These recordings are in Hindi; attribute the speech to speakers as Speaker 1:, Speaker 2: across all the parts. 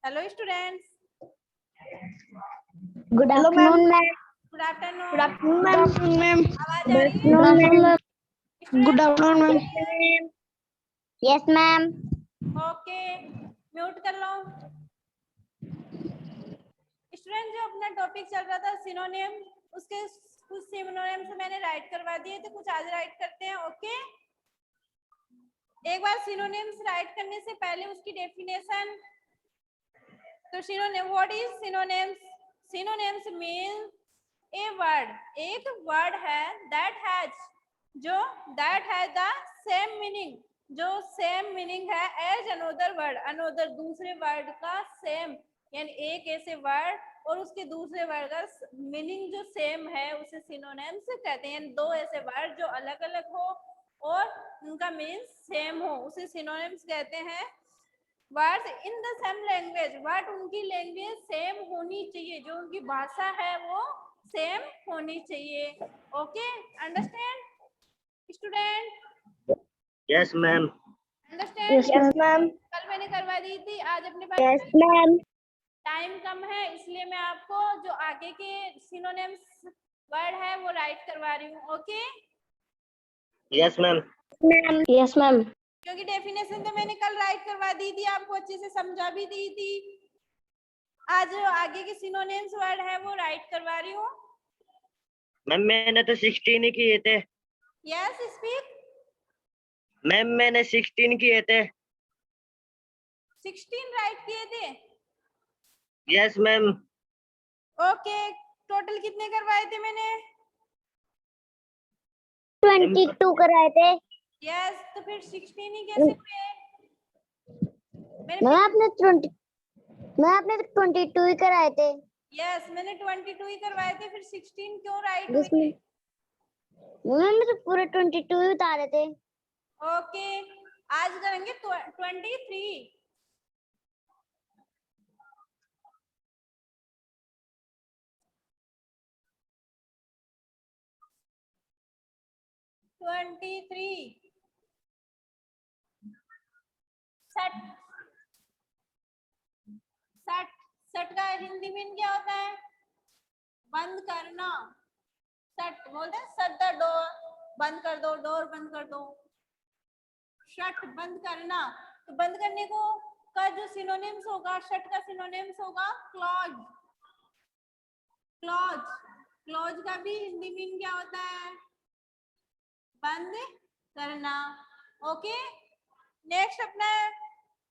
Speaker 1: Hello students,
Speaker 2: good afternoon ma'am.
Speaker 1: Good afternoon.
Speaker 2: Good afternoon ma'am.
Speaker 1: आवाज आ रही है?
Speaker 2: Good afternoon ma'am. Yes ma'am.
Speaker 1: Okay, mute कर लो। स्टूडेंट, जो अपना टॉपिक चल रहा था सिनोनिम, उसके कुछ सिनोनिम्स मैंने राइट करवा दिए थे, कुछ आज राइट करते हैं। ओके, एक बार सिनोनिम्स राइट करने से पहले उसकी डेफिनेशन। तो synonym, what is synonyms? Synonyms mean a word, एक वर्ड है दैट हैज, जो that has the same meaning, जो सेम मीनिंग है एज अनदर वर्ड, अनदर दूसरे वर्ड का सेम, यानी एक ऐसे वर्ड और उसके दूसरे वर्ड का मीनिंग जो सेम है उसे सिनोनिम्स कहते हैं। दो ऐसे वर्ड जो अलग अलग हो और उनका मीनिंग सेम हो उसे सिनोनिम्स कहते हैं। Words in the same language, word उनकी लैंग्वेज सेम होनी चाहिए, जो उनकी भाषा है वो सेम होनी चाहिए। Okay, understand student?
Speaker 2: Yes ma'am.
Speaker 1: Understand?
Speaker 2: Yes ma'am.
Speaker 1: कल मैंने करवा दी थी, आज अपने पास
Speaker 2: यस मैम।
Speaker 1: टाइम कम है, इसलिए मैं आपको जो आगे के सिनोनिम्स वर्ड है वो राइट करवा रही हूँ। Okay,
Speaker 2: yes ma'am. Yes ma'am.
Speaker 1: क्योंकि डेफिनेशन तो मैंने कल राइट करवा दी थी, आपको अच्छे से समझा भी दी थी। आज जो आगे के सिनोनिम्स वर्ड है वो राइट करवा रही हूँ।
Speaker 2: मैम मैंने तो 16 ही किए थे।
Speaker 1: Yes, speak.
Speaker 2: मैम मैंने 16 किए थे।
Speaker 1: 16 राइट किए थे?
Speaker 2: Yes ma'am.
Speaker 1: ओके, टोटल कितने करवाए थे मैंने?
Speaker 2: 22 कराए थे।
Speaker 1: यस, तो फिर 16 ही कैसे हुए?
Speaker 2: मैं आपने 22 ही कराए थे।
Speaker 1: यस, मैंने 22 ही करवाए थे, फिर 16 क्यों राइट हुए?
Speaker 2: मैंने तो पूरे 22 ही उतारे थे।
Speaker 1: ओके, आज करेंगे 23। सट, सट, सट का हिंदी मीन क्या होता है? बंद करना। सट बोलते हैं, शट द डोर, बंद कर दो, डोर बंद कर दो। शट बंद करना, तो बंद करने को का जो सिनोनिम्स होगा, शट का सिनोनिम्स होगा क्लोज। क्लोज, क्लोज का भी हिंदी मीन क्या होता है? बंद करना। ओके, नेक्स्ट अपना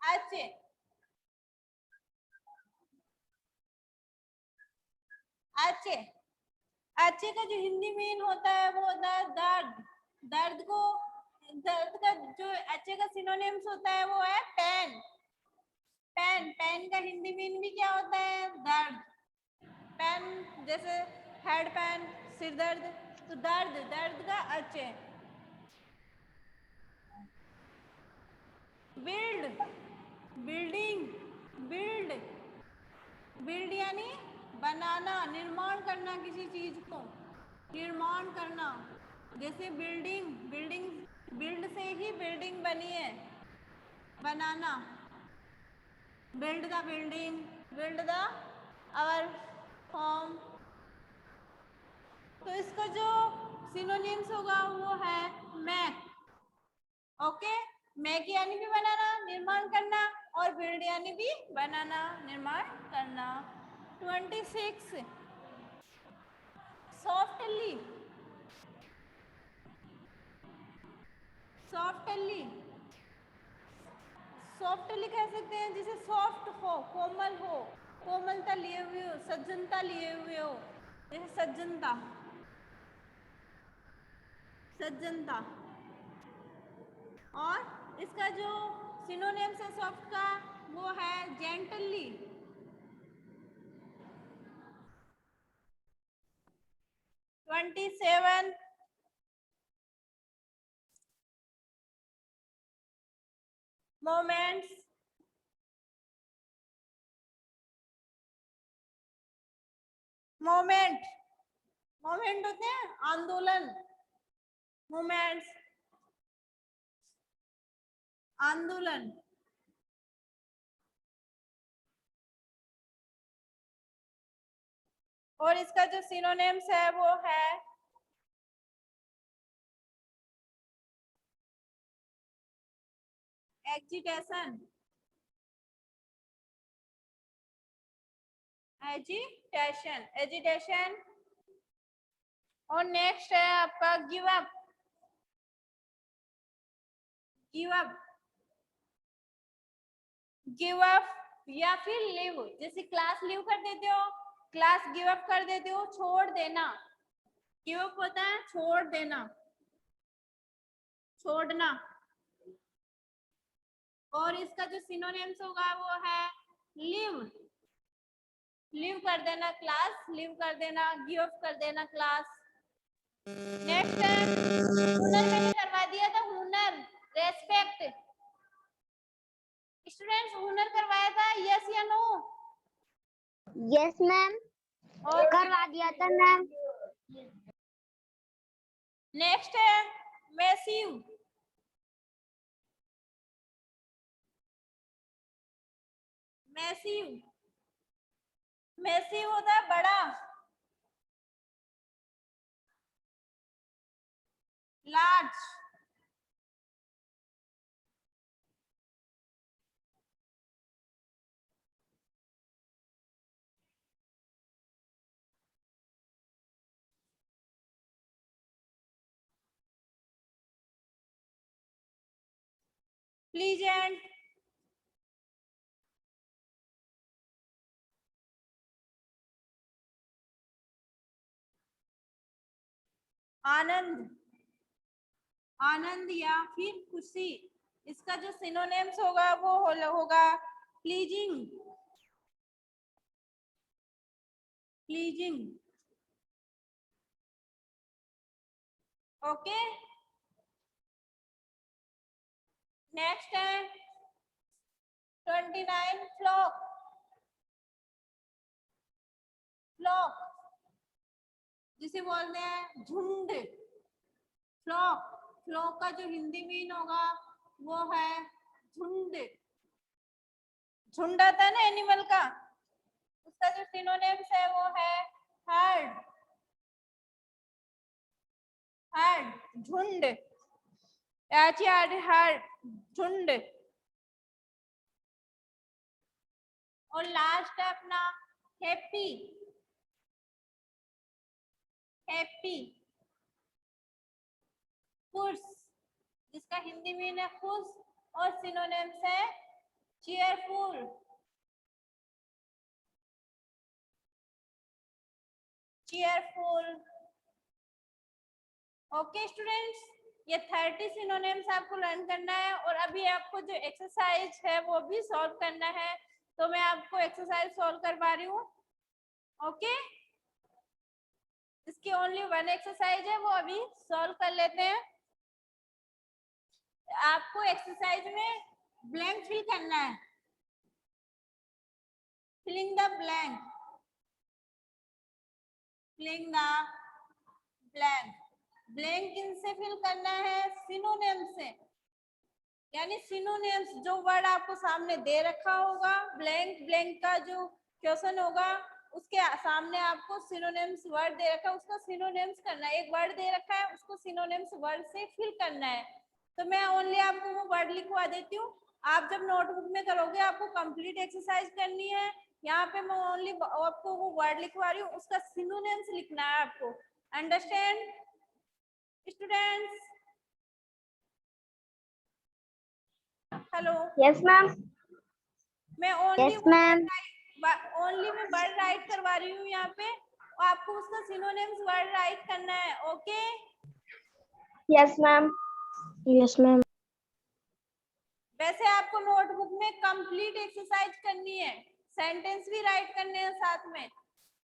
Speaker 1: अच्छे, अच्छे, अच्छे का जो हिंदी मीन होता है वो होता है दर्द। दर्द को, दर्द का जो अच्छे का सिनोनिम्स होता है वो है पेन। पेन, पेन का हिंदी मीन भी क्या होता है? दर्द। पेन जैसे हेड पेन, सिर दर्द, तो दर्द, दर्द का अच्छे। बिल्ड, बिल्डिंग, बिल्ड, बिल्ड यानी बनाना, निर्माण करना किसी चीज को, निर्माण करना। जैसे बिल्डिंग, बिल्डिंग, बिल्ड से ही बिल्डिंग बनी है, बनाना। Build the building, build the our home. तो इसका जो सिनोनिम्स होगा वो है मैक। ओके, मैक यानी भी बनाना, निर्माण करना, और बिल्ड यानी भी बनाना, निर्माण करना। 26 सॉफ्टली, सॉफ्टली, सॉफ्टली कह सकते हैं जिसे सॉफ्ट हो, कोमल हो, कोमलता लिए हुए हो, सज्जनता लिए हुए हो, जैसे सज्जनता, सज्जनता। और इसका जो सिनोनिम्स है सॉफ्ट का वो है जेंटली। 27 मोमेंट्स, मोमेंट, मोमेंट होते हैं आंदोलन, मोमेंट्स, आंदोलन। और इसका जो सिनोनिम्स है वो है एजिटेशन, एजिटेशन, एजिटेशन। और नेक्स्ट है आपका give up, give up, give up या फिर लीव। जैसे क्लास लीव कर देते हो, क्लास गिव अप कर देते हो, छोड़ देना। गिव अप होता है छोड़ देना, छोड़ना। और इसका जो सिनोनिम्स होगा वो है लीव, लीव कर देना क्लास, लीव कर देना, गिव अप कर देना क्लास। नेक्स्ट है हुनर, मैंने करवा दिया था हुनर, रेस्पेक्ट। स्टूडेंट्स हुनर करवाया था, यस या नो?
Speaker 2: यस मैम, करवा दिया था मैम।
Speaker 1: नेक्स्ट है मैसिव, मैसिव, मैसिव होता है बड़ा, लार्ज। प्लीजेंट, आनंद, आनंद या फिर खुशी। इसका जो सिनोनिम्स होगा वो होगा प्लीजिंग, प्लीजिंग। ओके। नेक्स्ट है 29 फ्लॉक, फ्लॉक जिसे बोलते हैं झुंड, फ्लॉक। फ्लॉक का जो हिंदी मीन होगा वो है झुंड, झुंड आता है ना एनिमल का, उसका जो सिनोनिम्स है वो है हर्ड, हर्ड, झुंड, हर्ड, झुंड। और लास्ट है अपना हैप्पी, हैप्पी, खुश, जिसका हिंदी मीन है खुश। और सिनोनिम्स है चीयरफुल, चीयरफुल। ओके स्टूडेंट्स, ये 30 सिनोनिम्स आपको लर्न करना है। और अभी आपको जो एक्सरसाइज है वो भी सॉल्व करना है, तो मैं आपको एक्सरसाइज सॉल्व करवा रही हूँ। ओके, इसकी ओनली वन एक्सरसाइज है, वो अभी सॉल्व कर लेते हैं। आपको एक्सरसाइज में ब्लैंक फिल करना है, filling the blank, filling the blank. Blank किनसे फिल करना है? सिनोनिम से, यानी सिनोनिम्स जो वर्ड आपको सामने दे रखा होगा, ब्लैंक, ब्लैंक का जो क्वेश्चन होगा उसके सामने आपको सिनोनिम्स वर्ड दे रखा है, उसका सिनोनिम्स करना है। एक वर्ड दे रखा है, उसको सिनोनिम्स वर्ड से फिल करना है। तो मैं ओनली आपको वो वर्ड लिखवा देती हूँ, आप जब नोटबुक में करोगे आपको कंप्लीट एक्सरसाइज करनी है। यहाँ पे मैं ओनली आपको वो वर्ड लिखवा रही हूँ, उसका सिनोनिम्स लिखना है आपको। Understand students? Hello,
Speaker 2: yes ma'am,
Speaker 1: मैं ओनली
Speaker 2: यस मैम,
Speaker 1: मैं वर्ड राइट करवा रही हूँ यहाँ पे, और आपको उसका सिनोनिम्स वर्ड राइट करना है। Okay,
Speaker 2: yes ma'am, yes ma'am.
Speaker 1: वैसे आपको नोटबुक में कंप्लीट एक्सरसाइज करनी है, सेंटेंस भी राइट करने हैं साथ में।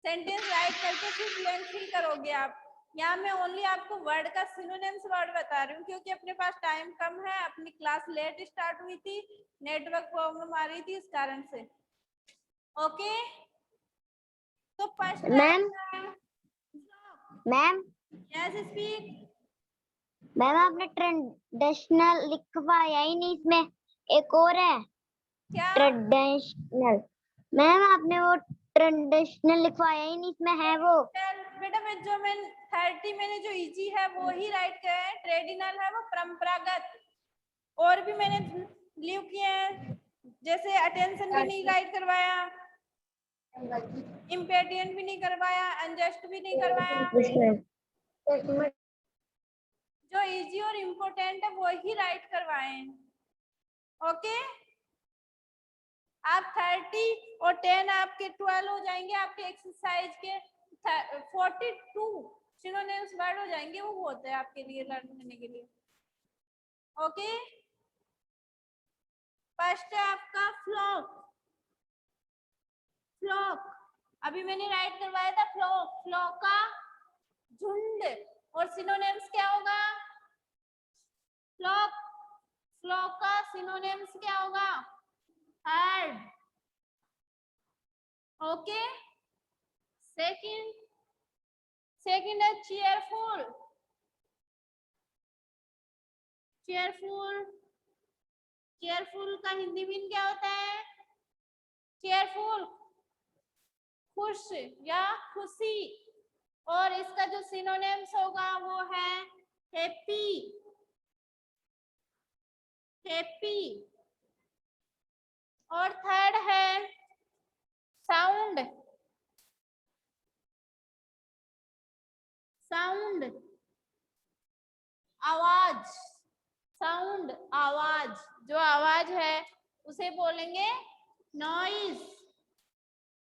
Speaker 1: सेंटेंस राइट करके फिर ब्लैंक फिल करोगे आप। यहाँ मैं ओनली आपको वर्ड का सिनोनिम्स वर्ड बता रही हूँ, क्योंकि अपने पास टाइम कम है, अपनी क्लास लेट स्टार्ट हुई थी, नेटवर्क प्रॉब्लम आ रही थी इस कारण से। ओके, तो first
Speaker 2: ma'am, ma'am,
Speaker 1: yes speak.
Speaker 2: Ma'am आपने ट्रेडिशनल लिखवाया ही नहीं, इसमें एक और है
Speaker 1: क्या?
Speaker 2: ट्रेडिशनल। मैम आपने वो ट्रेडिशनल लिखवाया ही नहीं, इसमें है वो।
Speaker 1: बेटा मैं जो मैं 30 मैंने जो इजी है वो ही राइट किया है, ट्रेडिशनल है वो परंपरागत। और भी मैंने लीव किए हैं, जैसे अटेंशन भी नहीं राइट करवाया, इम्पेडिएंट भी नहीं करवाया, अनजस्ट भी नहीं करवाया। जो इजी और इम्पोर्टेंट है वो ही राइट करवाए। ओके, आप 30 और 10 आपके 12 हो जाएंगे, आपके एक्सरसाइज के 42 सिनोनिम्स वर्ड हो जाएंगे, वो होते हैं आपके लिए लर्न करने के लिए। ओके, फर्स्ट है आपका फ्लॉक। फ्लॉक अभी मैंने राइट करवाया था, फ्लॉक, फ्लॉक का झुंड। और सिनोनिम्स क्या होगा? फ्लॉक, फ्लॉक का सिनोनिम्स क्या होगा? हर्ड। ओके, सेकंड, सेकंड है चीयरफुल। चीयरफुल, चीयरफुल का हिंदी मीन क्या होता है? चीयरफुल खुश या खुशी। और इसका जो सिनोनिम्स होगा वो है हैप्पी, हैप्पी। और थर्ड है साउंड, साउंड आवाज, साउंड आवाज, जो आवाज है उसे बोलेंगे नॉइज।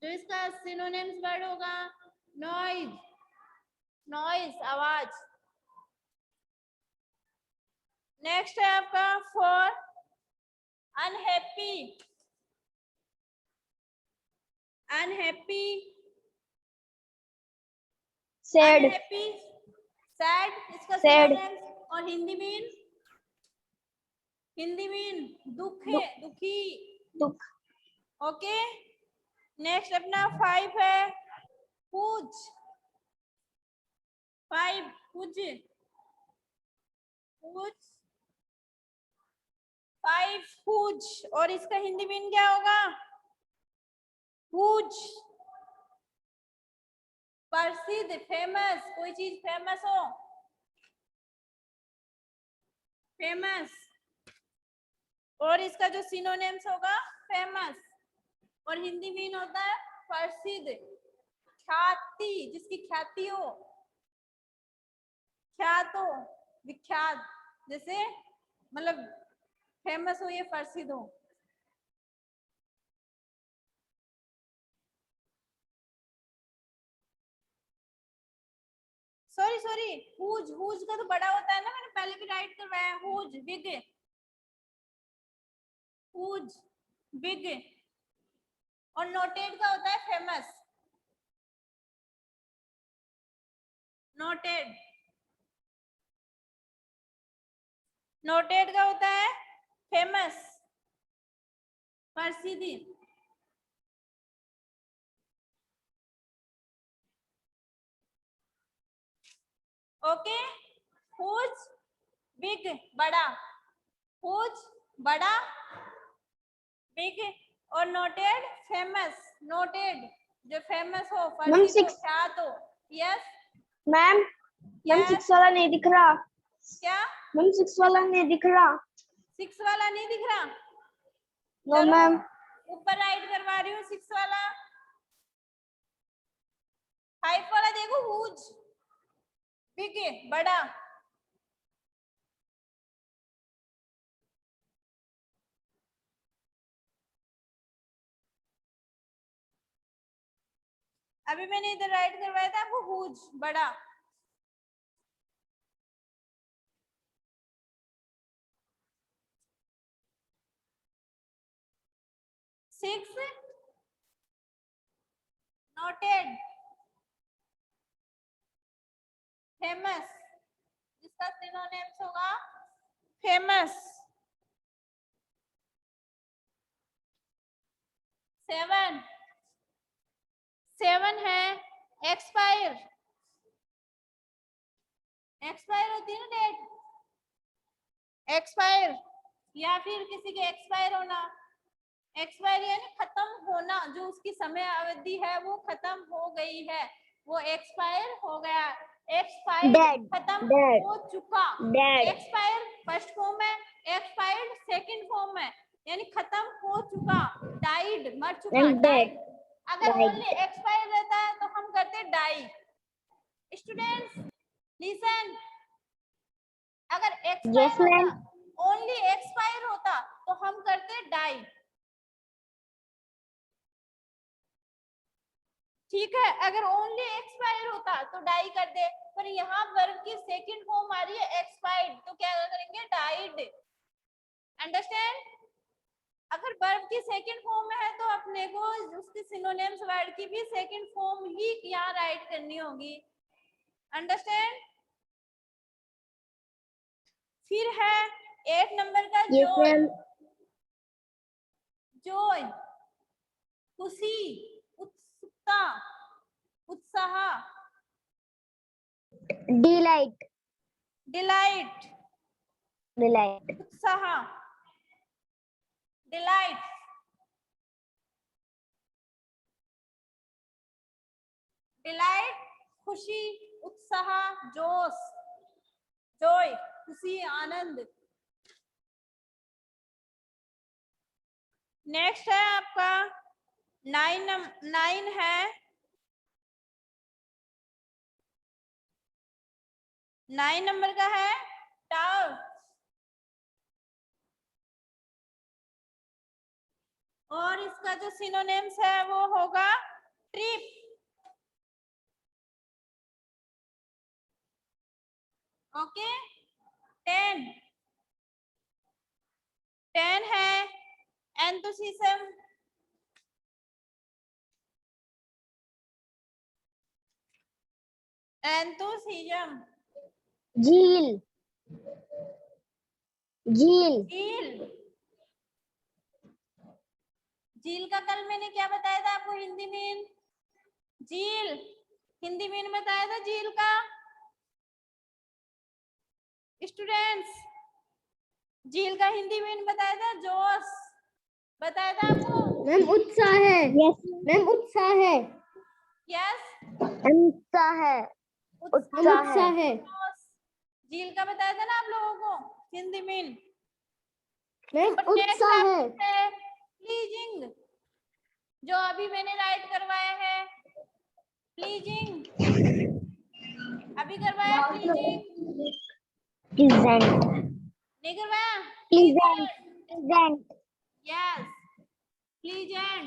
Speaker 1: जो इसका सिनोनिम्स वर्ड होगा नॉइज, नॉइज आवाज। नेक्स्ट है आपका for unhappy, unhappy,
Speaker 2: sad,
Speaker 1: unhappy, sad इसका
Speaker 2: सैड,
Speaker 1: सिनोनिम्स। और हिंदी मीन, हिंदी मीन दुख है, दुखी।
Speaker 2: दुख।
Speaker 1: ओके, नेक्स्ट अपना 5 है पूज, 5 पूज, पूज, 5 पूज। और इसका हिंदी मीन क्या होगा? पूज प्रसिद्ध, फेमस, कोई चीज फेमस हो, फेमस। और इसका जो सिनोनिम्स होगा फेमस, और हिंदी मीन होता है प्रसिद्ध, ख्याति, जिसकी ख्याति हो, ख्यात हो, विख्यात, जैसे मतलब फेमस हो, ये प्रसिद्ध हो। सॉरी सॉरी, हुज, हुज का तो बड़ा होता है ना, मैंने पहले भी राइट करवाया है, हुज बिग, हुज बिग। और नोटेड का होता है फेमस, नोटेड, नोटेड का होता है फेमस, प्रसिद्धि। ओके, हुज बिग बड़ा, हुज बड़ा, बिग। और नोटेड फेमस, नोटेड जो फेमस हो,
Speaker 2: मैम
Speaker 1: प्रसिद्ध हो,
Speaker 2: 6,
Speaker 1: ख्यात हो। यस,
Speaker 2: मैम, मैम
Speaker 1: यस,
Speaker 2: 6 वाला नहीं दिख रहा।
Speaker 1: क्या?
Speaker 2: मैम 6 वाला नहीं दिख रहा।
Speaker 1: 6 वाला नहीं दिख रहा?
Speaker 2: नो
Speaker 1: चलो
Speaker 2: मैम।
Speaker 1: ऊपर राइट करवा रही हूँ 6 वाला। 5 वाला देखो, हुज बिग बड़ा। अभी मैंने इधर राइट करवाया था आपको, हुज बड़ा। सिक्स नोटेड फेमस, जिसका सिनोनिम्स होगा फेमस। 7, 7 है एक्सपायर, एक्सपायर होती है ना डेट, एक्सपायर, या फिर किसी के एक्सपायर होना, एक्सपायर यानी खत्म होना, जो उसकी समय अवधि है वो खत्म हो गई है, वो एक्सपायर हो गया। Expired
Speaker 2: Dead.
Speaker 1: खत्म
Speaker 2: Dead.
Speaker 1: हो चुका।
Speaker 2: Dead.
Speaker 1: एक्सपायर फर्स्ट फॉर्म है, एक्सपायर्ड सेकंड फॉर्म है, यानी खत्म हो चुका। डाइड मर चुका,
Speaker 2: And dead.
Speaker 1: डाइड। अगर
Speaker 2: Died.
Speaker 1: ओनली एक्सपायर रहता है तो हम करते डाई। स्टूडेंट्स लिसन, अगर एक्सपायर
Speaker 2: Yes, ma'am.
Speaker 1: होता, ओनली एक्सपायर होता तो हम करते डाई। ठीक है, अगर ओनली एक्सपायर होता तो डाई कर दे, पर यहाँ वर्ब की सेकंड फॉर्म आ रही है एक्सपायर्ड, तो क्या करेंगे, डाइड। अंडरस्टैंड? अगर वर्ब की सेकंड फॉर्म में है तो अपने को उसके सिनोनिम्स वर्ड की भी सेकंड फॉर्म ही यहाँ राइट करनी होगी। अंडरस्टैंड? फिर है 8 नंबर का
Speaker 2: Yes,
Speaker 1: जॉय।
Speaker 2: ma'am.
Speaker 1: जॉय खुशी, उत्सुकता, उत्साह।
Speaker 2: Delight.
Speaker 1: Delight
Speaker 2: Delight.
Speaker 1: उत्साह, डिलाइट। डिलाइट खुशी, उत्साह, जोश, जॉय खुशी, आनंद। नेक्स्ट है आपका 9 है 9 नंबर का है टाव, और इसका जो सिनोनिम्स है वो होगा ट्रिप। ओके। 10 है एंथुसिज्म, एंथुसिज्म।
Speaker 2: Zeal. Zeal.
Speaker 1: झील, झील का कल मैंने क्या बताया था आपको हिंदी में? झील हिंदी में बताया था झील का। स्टूडेंट्स झील का हिंदी में बताया था जोश, बताया था आपको।
Speaker 3: मैम उत्साह है।
Speaker 2: Yes.
Speaker 3: मैम उत्साह है।
Speaker 1: यस,
Speaker 2: उत्साह है। उत्साह
Speaker 3: उत्साह
Speaker 2: है।
Speaker 3: है।
Speaker 1: झील का बताया था ना आप लोगों को हिंदी में।
Speaker 3: मैम उत्साह है।
Speaker 1: प्लीजिंग, जो अभी मैंने राइट करवाया है, प्लीजिंग अभी करवाया, प्लीजिंग
Speaker 2: Pleasant.
Speaker 1: नहीं करवाया,
Speaker 2: Pleasant. Pleasant.
Speaker 1: Yes pleasant.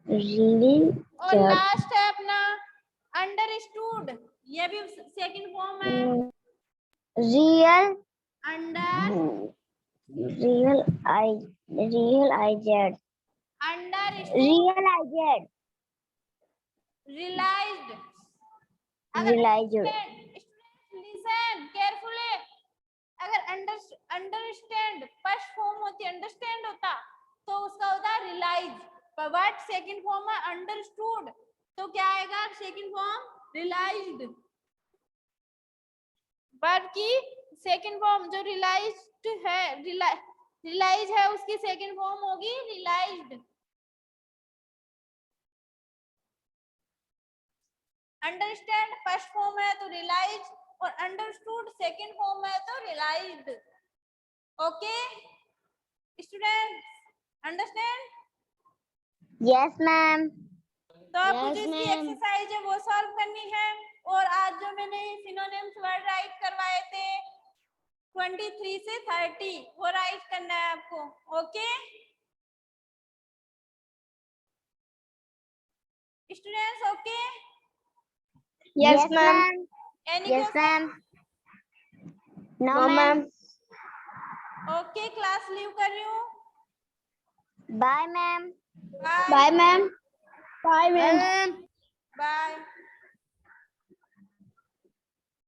Speaker 2: Really.
Speaker 1: और लास्ट है अपना अंडरस्टूड, ये भी सेकंड फॉर्म है।
Speaker 2: Real.
Speaker 1: Under,
Speaker 2: Realized.
Speaker 1: Understood,
Speaker 2: Realized.
Speaker 1: Realized.
Speaker 2: Realized.
Speaker 1: Listen carefully, अगर अंडरस्टैंड फर्स्ट फॉर्म होती, अंडरस्टैंड होता तो उसका होता है रियलाइज, पर व्हाट सेकंड फॉर्म है अंडरस्टूड, तो क्या आएगा सेकंड फॉर्म, रियलाइज्ड। वर्ब की सेकंड फॉर्म जो रियलाइज्ड है, रियलाइज है, उसकी सेकंड फॉर्म होगी रियलाइज्ड। अंडरस्टैंड फर्स्ट फॉर्म है तो रियलाइज, और अंडरस्टूड सेकंड फॉर्म है तो realized. Okay student, understand?
Speaker 2: Yes, ma'am.
Speaker 1: तो आपको
Speaker 3: Yes,
Speaker 1: जो इसकी
Speaker 3: ma'am.
Speaker 1: एक्सरसाइज है वो सॉल्व करनी है। और आज जो मैंने सिनोनिम्स वर्ड राइट करवाए थे 23 से 30, वो राइट करना है आपको। Okay students, okay?
Speaker 2: Yes, ma'am.
Speaker 1: Any
Speaker 2: Yes,
Speaker 1: question?
Speaker 2: ma'am. No, ma'am.
Speaker 1: Okay, class leave कर रही हूँ।
Speaker 2: Bye, ma'am.
Speaker 1: Bye
Speaker 2: Bye, ma'am. Bye, ma'am.
Speaker 3: Ma'am
Speaker 1: bye.